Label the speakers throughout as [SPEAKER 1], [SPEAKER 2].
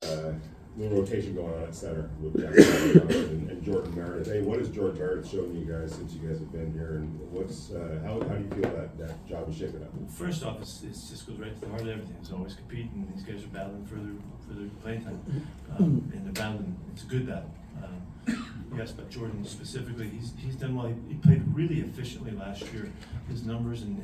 [SPEAKER 1] little rotation going on at center with Jackson and Jordan Meredith. Hey, what has Jordan Meredith shown you guys since you guys have been here, and what's how do you feel that job is shaping up?
[SPEAKER 2] First off, it just goes right to the heart of everything. It's always competing. These guys are battling for their playing time, and they're battling. It's a good battle. Yes, but Jordan specifically, he's done well. He played really efficiently last year. His numbers and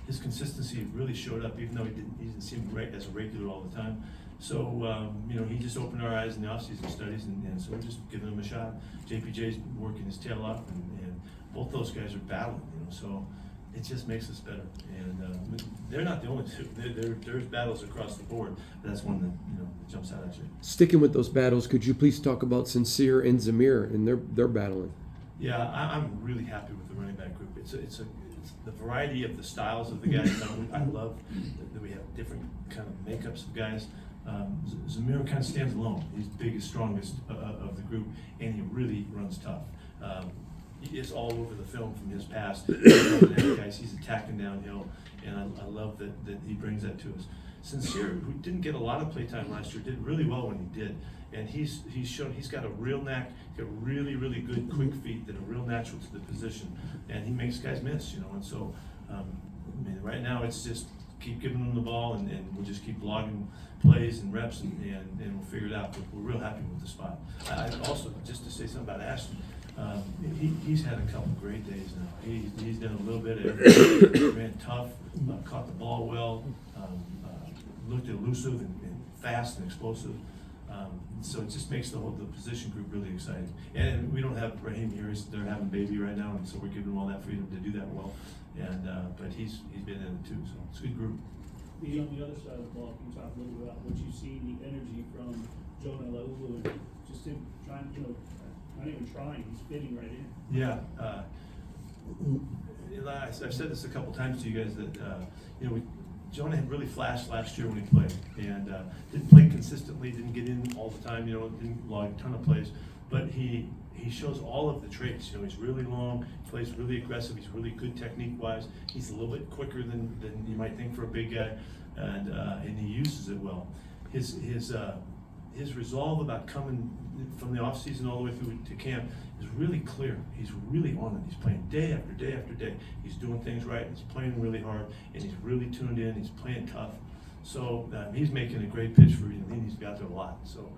[SPEAKER 2] his consistency really showed up, even though he didn't seem right as a regular all the time. So, he just opened our eyes in the offseason studies, and so we're just giving him a shot. JPJ's working his tail off, and both those guys are battling, so it just makes us better. And they're not the only two. There's battles across the board, but that's one that jumps out at you.
[SPEAKER 3] Sticking with those battles, could you please talk about Sincere and Zamir and their battling?
[SPEAKER 2] Yeah, I'm really happy with the running back group. It's the variety of the styles of the guys. I love that we have different kind of makeups of guys. Zamir kind of stands alone. He's the biggest, strongest of the group, and he really runs tough. It's all over the film from his past. Guys, he's attacking downhill, and I love that he brings that to us. Sincere, who didn't get a lot of playtime last year, did really well when he did, and he's shown he's got a real knack. He's got really, really good quick feet that are real natural to the position, and he makes guys miss, and so right now it's just keep giving them the ball, and we'll just keep logging plays and reps, and we'll figure it out. But we're real happy with the spot. I also, just to say something about Ashton, he's had a couple great days now. He's done a little bit of everything. Ran tough, caught the ball well, looked elusive and fast and explosive. So it just makes the position group really exciting. And we don't have Raheem here; they're having a baby right now, and so we're giving him all that freedom to do that well. And but he's been in it too, so it's a good group.
[SPEAKER 4] On the other side of the ball, can you talk a little bit about what you've seen, the energy from Jonah and just him trying, not even trying, he's fitting right in.
[SPEAKER 2] Yeah. I've said this a couple times to you guys that Jonah had really flashed last year when he played, and didn't play consistently, didn't get in all the time, didn't log a ton of plays, but he shows all of the traits. He's really long, plays really aggressive, he's really good technique-wise, he's a little bit quicker than you might think for a big guy, and he uses it well. His resolve about coming from the off-season all the way through to camp is really clear. He's really on it. He's playing day after day after day. He's doing things right, he's playing really hard, and he's really tuned in, he's playing tough. So he's making a great pitch for you, and he's got there a lot. So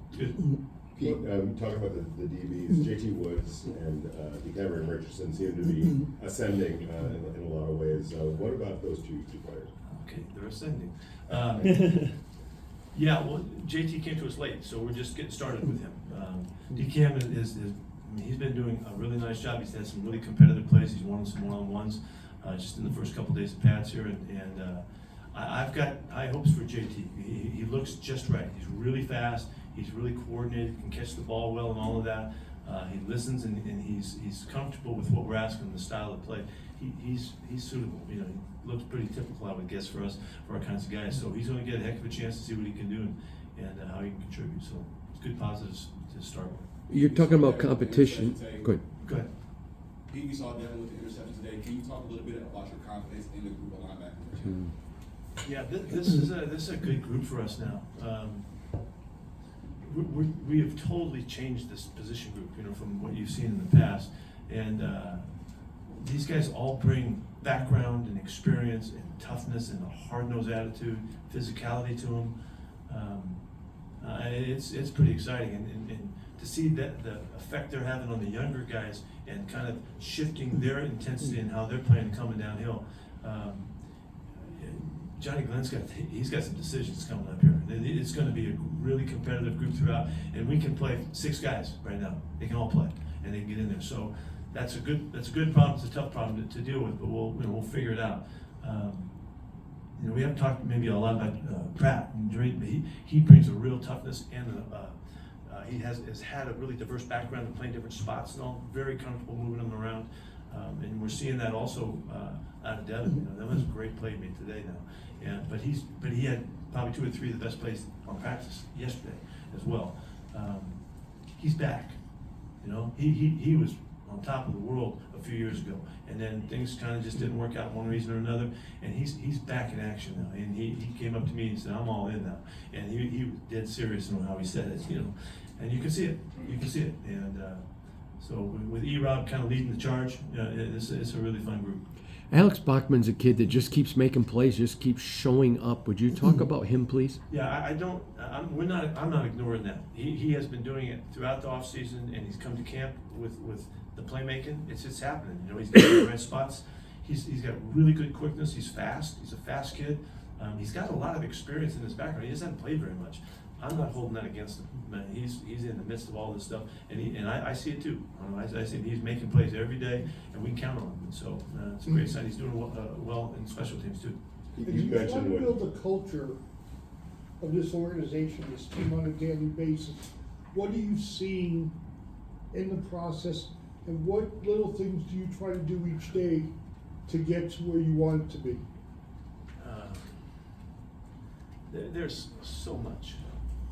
[SPEAKER 2] it's good.
[SPEAKER 1] Pete, talking about the DBs, JT Woods and Cameron Richardson seem to be ascending in a lot of ways. What about those two players?
[SPEAKER 2] Okay, they're ascending. Yeah, well, JT came to us late, so we're just getting started with him. DCam he's been doing a really nice job. He's had some really competitive plays. He's won some one-on-ones just in the first couple days of pads here, and I've got high hopes for JT. He looks just right. He's really fast. He's really coordinated. Can catch the ball well and all of that. He listens and he's comfortable with what we're asking, the style of play. He's suitable. He looks pretty typical, I would guess, for us, for our kinds of guys. So he's going to get a heck of a chance to see what he can do and how he can contribute. So it's good positives to start with.
[SPEAKER 3] You're talking about competition. Go ahead.
[SPEAKER 5] Pete, we saw Devin with the interception today. Can you talk a little bit about your confidence in the group of linebackers?
[SPEAKER 2] Yeah, this is a good group for us now. We have totally changed this position group, from what you've seen in the past, and these guys all bring background and experience and toughness and a hard-nosed attitude, physicality to them. It's pretty exciting, and to see that the effect they're having on the younger guys and kind of shifting their intensity and how they're playing coming downhill. Johnny Glenn's got some decisions coming up here. It's going to be a really competitive group throughout, and we can play 6 guys right now. They can all play, and they can get in there. So that's a good problem. It's a tough problem to deal with, but we'll figure it out. We haven't talked maybe a lot about Pratt and Drayton, but he brings a real toughness, and he has had a really diverse background in playing different spots and all. Very comfortable moving them around. And we're seeing that also out of Devin. That was a great play made today now. But he had probably 2 or 3 of the best plays on practice yesterday as well. He's back. He was on top of the world a few years ago, and then things kind of just didn't work out one reason or another, and he's back in action now, and he came up to me and said, I'm all in now, and he was dead serious in how he said it, and you can see it, and so with E-Rob kind of leading the charge, it's a really fun group.
[SPEAKER 3] Alex Bachman's a kid that just keeps making plays, just keeps showing up. Would you talk about him, please?
[SPEAKER 2] Yeah, I'm not ignoring that. He has been doing it throughout the off season, and he's come to camp with the playmaking. It's happening. He's got the right spots. He's got really good quickness. He's fast. He's a fast kid. He's got a lot of experience in his background. He just hasn't played very much. I'm not holding that against him. Man, he's in the midst of all this stuff, and I see it too. I see he's making plays every day, and we can count on him. And so it's a great sign. He's doing well in special teams too.
[SPEAKER 6] As you try to build a culture of this organization, this team on a daily basis, what are you seeing in the process, and what little things do you try to do each day to get to where you want it to be?
[SPEAKER 2] There's so much,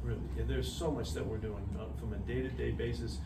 [SPEAKER 2] really. There's so much that we're doing from a day-to-day basis,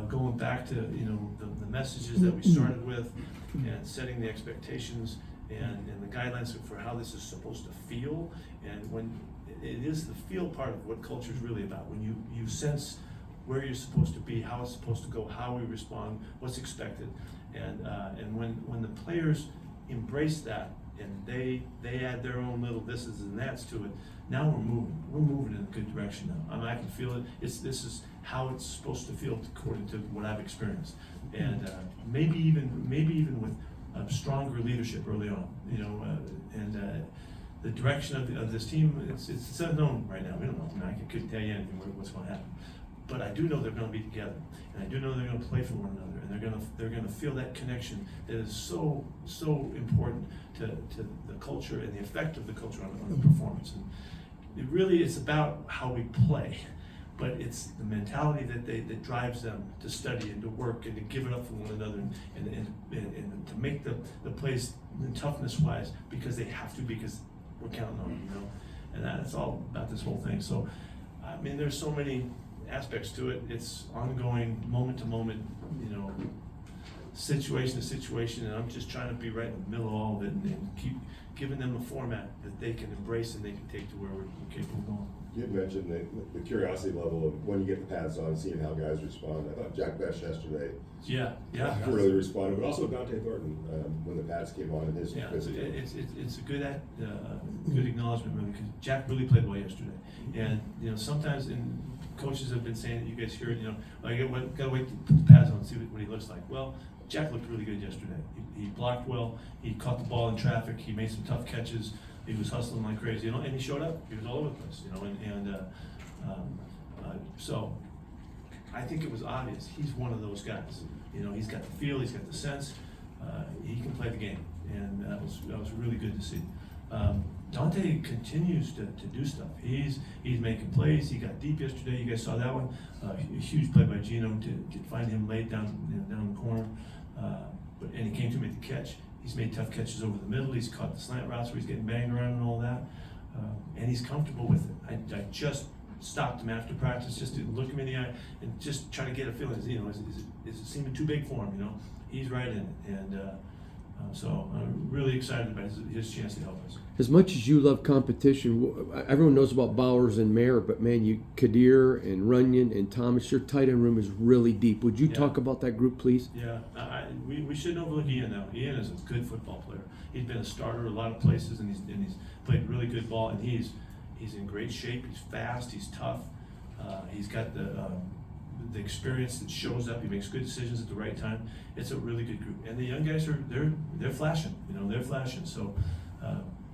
[SPEAKER 2] going back to the messages that we started with, and setting the expectations and the guidelines for how this is supposed to feel. And when it is the feel part of what culture is really about, when you sense where you're supposed to be, how it's supposed to go, how we respond, what's expected, and when the players embrace that and they add their own little thises and that's to it, now we're moving in a good direction now. I can feel it. This is how it's supposed to feel according to what I've experienced, and maybe even with stronger leadership early on, the direction of this team, it's unknown right now. We don't know. I couldn't tell you anything what's going to happen, but I do know they're going to be together, and I do know they're going to play for one another, and they're going to feel that connection that is so important to the culture and the effect of the culture on the performance. And it really is about how we play, but it's the mentality that drives them to study and to work and to give it up for one another and to make the plays toughness wise, because they have to, because we're counting on them, and that's all about this whole thing. So I mean, there's so many aspects to it. It's ongoing, moment to moment, situation to situation, and I'm just trying to be right in the middle of all of it and keep giving them a format that they can embrace and they can take to where we're capable of going.
[SPEAKER 1] You had mentioned the curiosity level of when you get the pads on, seeing how guys respond. I thought Jack Best yesterday really responded, but also Dante Thornton when the pads came on in his visit.
[SPEAKER 2] It's a good acknowledgement, really, because Jack really played well yesterday. And sometimes coaches have been saying that, you guys hear it, I gotta wait to put the pads on and see what he looks like. Well, Jack looked really good yesterday. He blocked well. He caught the ball in traffic. He made some tough catches. He was hustling like crazy, and he showed up. He was all over the place, so I think it was obvious. He's one of those guys. He's got the feel. He's got the sense. He can play the game, and that was really good to see. Dante continues to do stuff. He's making plays. He got deep yesterday. You guys saw that one. A huge play by Gino to find him laid down down the corner. And he came to make the catch. He's made tough catches over the middle. He's caught the slant routes where he's getting banged around and all that. And he's comfortable with it. I just stopped him after practice just to look him in the eye and just try to get a feeling. Is it seeming too big for him? He's right in it. And so I'm really excited about his chance to help us.
[SPEAKER 3] As much as you love competition, everyone knows about Bowers and Mayer, but man, Kadir and Runyon and Thomas, your tight end room is really deep. Would you talk about that group, please?
[SPEAKER 2] Yeah, we shouldn't overlook Ian now. Ian is a good football player. He's been a starter a lot of places, and he's played really good ball, and he's in great shape. He's fast. He's tough. He's got the experience that shows up. He makes good decisions at the right time. It's a really good group, and the young guys they're flashing. They're flashing. So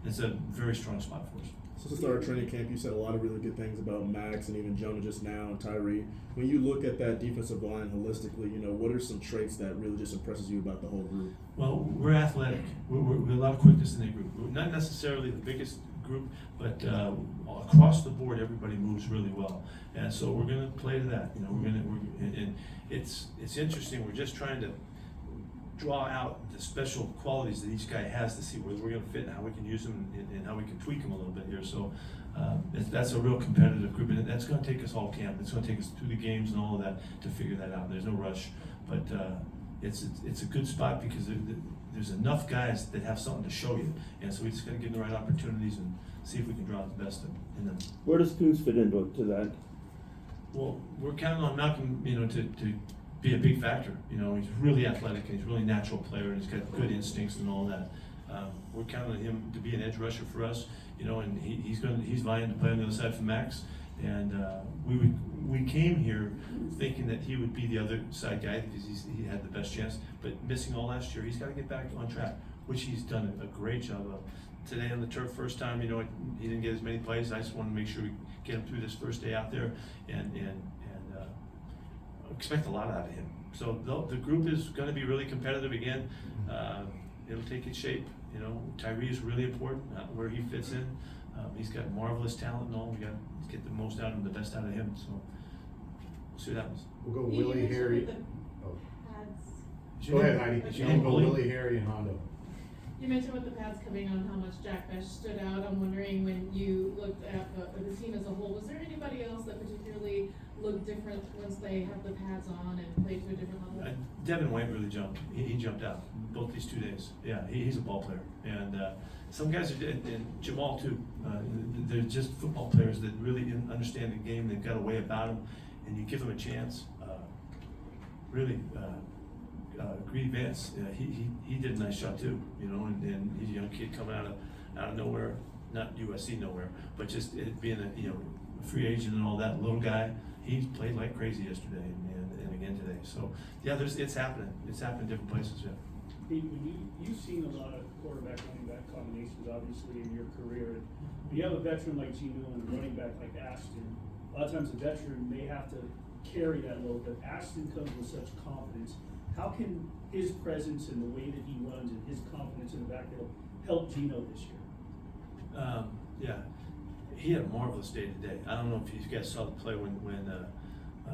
[SPEAKER 2] it's a very strong spot for us.
[SPEAKER 7] So to start training camp, you said a lot of really good things about Max and even Jonah just now and Tyree. When you look at that defensive line holistically, what are some traits that really just impresses you about the whole group?
[SPEAKER 2] Well, we're athletic. We're a lot of quickness in the group. We're not necessarily the biggest group, but across the board, everybody moves really well, and so we're going to play to that. And it's interesting. We're just trying to draw out the special qualities that each guy has to see where we're going to fit and how we can use them and how we can tweak them a little bit here. So that's a real competitive group, and that's going to take us all camp. It's going to take us through the games and all of that to figure that out. There's no rush, but it's a good spot because there's enough guys that have something to show you, and so we just got to give them the right opportunities and see if we can draw out the best in them.
[SPEAKER 8] Where does Coons fit into that?
[SPEAKER 2] Well, we're counting on Malcolm, to be a big factor. He's really athletic and he's a really natural player and he's got good instincts and all that. We're counting on him to be an edge rusher for us, and he's vying to play on the other side for Max. And we came here thinking that he would be the other side guy because he had the best chance, but missing all last year, he's got to get back on track, which he's done a great job of. Today on the turf, first time, he didn't get as many plays. I just want to make sure we get him through this first day out there and expect a lot out of him. So the group is going to be really competitive again. It'll take its shape. Tyree is really important where he fits in. He's got marvelous talent and all. We got to get the most out of him, the best out of him. So we'll see what happens.
[SPEAKER 9] We'll go Willie, Harry.
[SPEAKER 10] Oh.
[SPEAKER 9] Go ahead, Heidi. We'll go Willie, Harry, and Hondo.
[SPEAKER 10] You mentioned with the pads coming on how much Jack Besh stood out. I'm wondering, when you looked at the team as a whole, was there anybody else that particularly looked different once they have the pads on and played to a different level?
[SPEAKER 2] Devin White really jumped. He jumped out both these 2 days. Yeah, he's a ball player. And some guys are, and Jamal too, they're just football players that really understand the game. They've got a way about them, and you give them a chance. Greedy Vance, he did a nice shot too, and he's a young kid coming out of nowhere, not USC nowhere, but just being a free agent and all that, little guy. He played like crazy yesterday and again today. So yeah, it's happening. It's happening in different places. Yeah.
[SPEAKER 4] Pete, you've seen a lot of quarterback running back combinations, obviously, in your career. When you have a veteran like Gino and a running back like Ashton, a lot of times a veteran may have to carry that load, but Ashton comes with such confidence. How can his presence and the way that he runs and his confidence in the backfield help Gino this year?
[SPEAKER 2] Yeah, he had a marvelous day today. I don't know if you guys saw the play when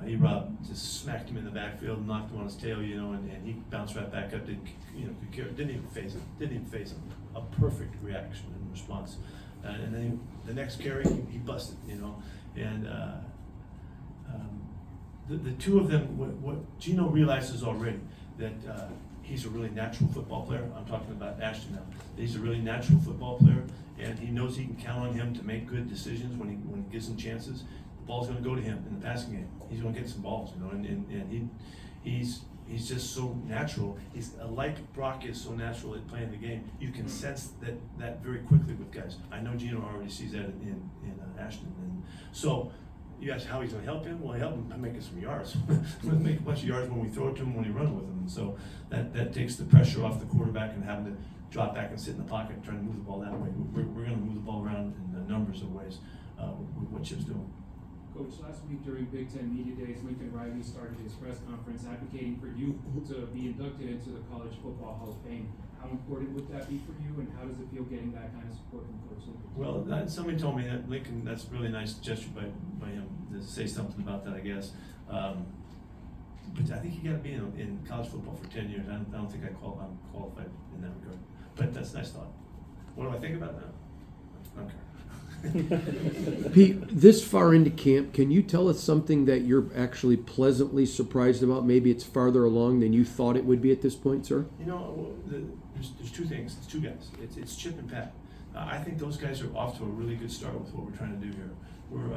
[SPEAKER 2] E-Rob just smacked him in the backfield, knocked him on his tail, and he bounced right back up. Didn't even phase him. A perfect reaction and response. And then the next carry, he busted, and. The two of them, what Gino realizes already, that he's a really natural football player. I'm talking about Ashton now. He's a really natural football player, and he knows he can count on him to make good decisions when he gives him chances. The ball's going to go to him in the passing game. He's going to get some balls, and he's just so natural. He's like Brock is so natural at playing the game. You can sense that very quickly with guys. I know Gino already sees that in Ashton, and so. You ask how he's going to help him? Well, he help him by making some yards. We'll make a bunch of yards when we throw it to him, when we run with him. And so that takes the pressure off the quarterback and having to drop back and sit in the pocket and try to move the ball that way. We're going to move the ball around in a numbers of ways with what Chip's doing.
[SPEAKER 11] Coach, last week during Big Ten Media Days, Lincoln Riley started his press conference advocating for you to be inducted into the College Football Hall of Fame. How important would that be for you, and how does it feel getting that kind of support from Coach Lincoln?
[SPEAKER 2] Well, somebody told me that Lincoln, that's a really nice gesture by him to say something about that, I guess. But I think you got to be in college football for 10 years. I don't think I'm qualified in that regard. But that's a nice thought. What do I think about that? Okay.
[SPEAKER 3] Pete, this far into camp, can you tell us something that you're actually pleasantly surprised about? Maybe it's farther along than you thought it would be at this point, sir?
[SPEAKER 2] There's two things. It's two guys. It's Chip and Pat. I think those guys are off to a really good start with what we're trying to do here. We're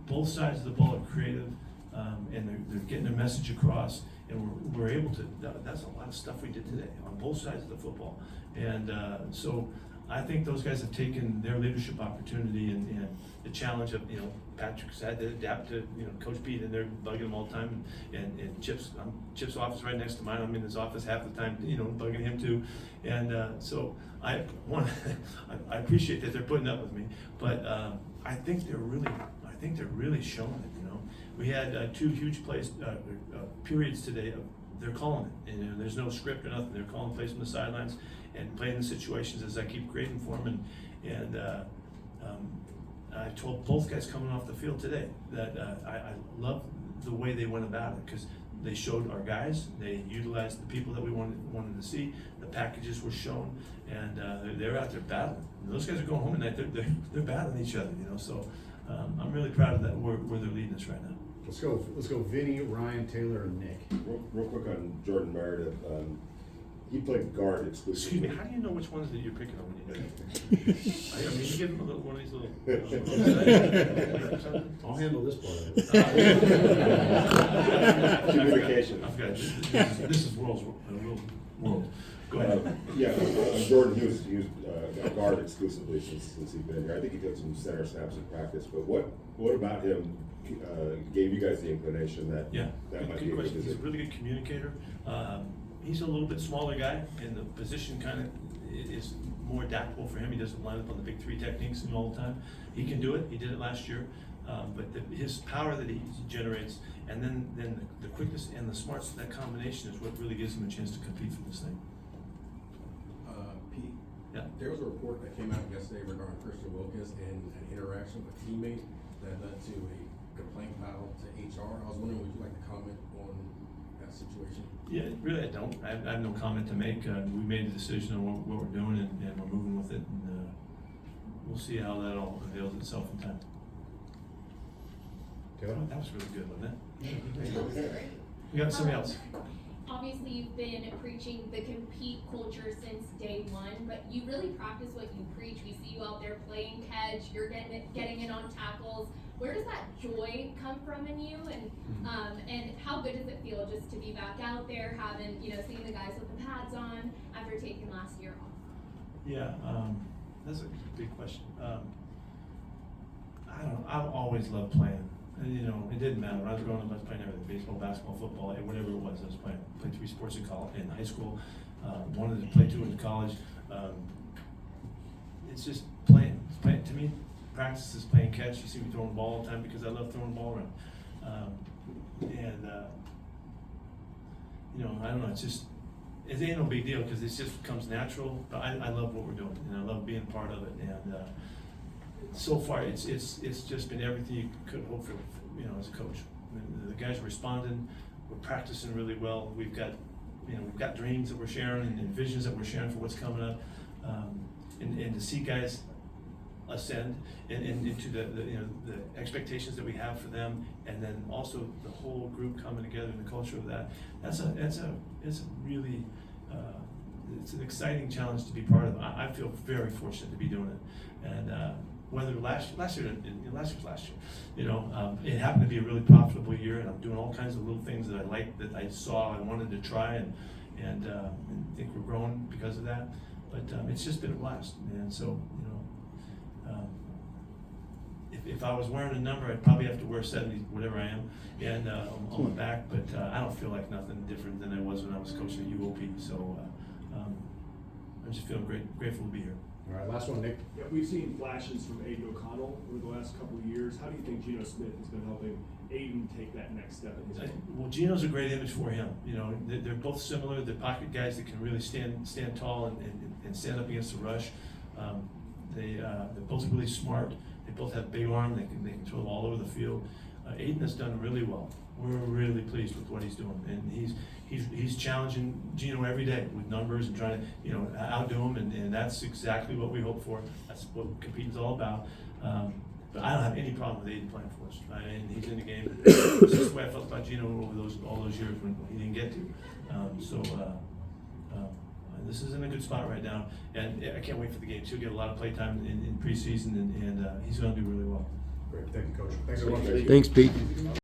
[SPEAKER 2] both sides of the ball are creative, and they're getting their message across, and we're able to. That's a lot of stuff we did today on both sides of the football, and so. I think those guys have taken their leadership opportunity and the challenge of, Patrick's had to adapt to, Coach Pete, and they're bugging him all the time. And Chip's office right next to mine. I'm in his office half the time, bugging him too. And so I appreciate that they're putting up with me, but I think they're really showing it. We had two huge plays, periods today. They're calling it, and there's no script or nothing. They're calling plays from the sidelines and playing the situations as I keep creating for them. And I told both guys coming off the field today that I love the way they went about it, because they showed our guys, they utilized the people that we wanted to see. The packages were shown, and they're out there battling. And those guys are going home tonight. They're battling each other, So I'm really proud of that, where they're leading us right now.
[SPEAKER 9] Let's go Vinny, Ryan, Taylor, and Nick.
[SPEAKER 1] Real quick on Jordan Meredith. He played guard exclusively.
[SPEAKER 2] Excuse me, how do you know which ones that you're picking on when you do that? I mean, you give him a little, one of these little.
[SPEAKER 9] I'll handle this part of it.
[SPEAKER 1] Communication.
[SPEAKER 2] I've got, this is world. Go ahead.
[SPEAKER 1] Jordan, he was a guard exclusively since he's been here. I think he got some center snaps in practice, but what about him gave you guys the inclination that that might be a good
[SPEAKER 2] question. He's a
[SPEAKER 1] position?
[SPEAKER 2] really good communicator. He's a little bit smaller guy, and the position kind of is more adaptable for him. He doesn't line up on the big three techniques all the time. He can do it. He did it last year. But his power that he generates, and then the quickness and the smarts, that combination is what really gives him a chance to compete for this thing.
[SPEAKER 12] Pete,
[SPEAKER 2] Yeah.
[SPEAKER 12] there was a report that came out yesterday regarding Christian Wilkins and an interaction with a teammate that led to a complaint filed to HR. I was wondering, would you like to comment on that situation?
[SPEAKER 2] Yeah, really, I don't. I have no comment to make. We made the decision on what we're doing, and we're moving with it, and we'll see how that all avails itself in time. That was really good, wasn't it? You got somebody else?
[SPEAKER 13] Obviously, you've been preaching the compete culture since day one, but you really practice what you preach. We see you out there playing catch, you're getting in on tackles. Where does that joy come from in you, and how good does it feel just to be back out there, having, seeing the guys with the pads on after taking last year off?
[SPEAKER 2] Yeah, that's a big question. I don't know, I've always loved playing. And, it didn't matter. When I was growing up, I was playing everything: baseball, basketball, football, whatever it was. I was playing. Played 3 sports in high school. Wanted to play 2 in college. It's just playing. It's playing. To me, practice is playing catch. You see me throwing the ball all the time because I love throwing the ball around. I don't know. It ain't no big deal because it just comes natural. But I love what we're doing, and I love being part of it. And so far, it's just been everything you could hope for, as a coach. The guys are responding. We're practicing really well. We've got dreams that we're sharing and visions that we're sharing for what's coming up, and to see guys ascend and into the expectations that we have for them, and then also the whole group coming together and the culture of that. It's a really it's an exciting challenge to be part of. I feel very fortunate to be doing it, and whether last year, it happened to be a really profitable year, and I'm doing all kinds of little things that I liked, that I saw, I wanted to try, and think we're growing because of that. But it's just been a blast, and so if I was wearing a number, I'd probably have to wear 70, whatever I am, and on my back. But I don't feel like nothing different than I was when I was coaching at UOP. So I'm just feeling grateful to be here.
[SPEAKER 9] All right, last one, Nick.
[SPEAKER 14] Yeah, we've seen flashes from Aiden O'Connell over the last couple of years. How do you think Geno Smith has been helping Aiden take that next step in his game?
[SPEAKER 2] Well, Geno's a great image for him. They're both similar. They're pocket guys that can really stand tall and stand up against the rush. They're both really smart. They both have big arm. They can throw all over the field. Aiden has done really well. We're really pleased with what he's doing, and he's challenging Geno every day with numbers and trying to outdo him, and that's exactly what we hope for. That's what competing's all about. But I don't have any problem with Aiden playing for us. He's in the game. It's just the way I felt about Geno over all those years when he didn't get to. This is in a good spot right now, and I can't wait for the games. He'll get a lot of play time in preseason, and he's going to do really well.
[SPEAKER 9] Great, thank you, Coach. Thanks, everyone.
[SPEAKER 3] Thanks, Pete.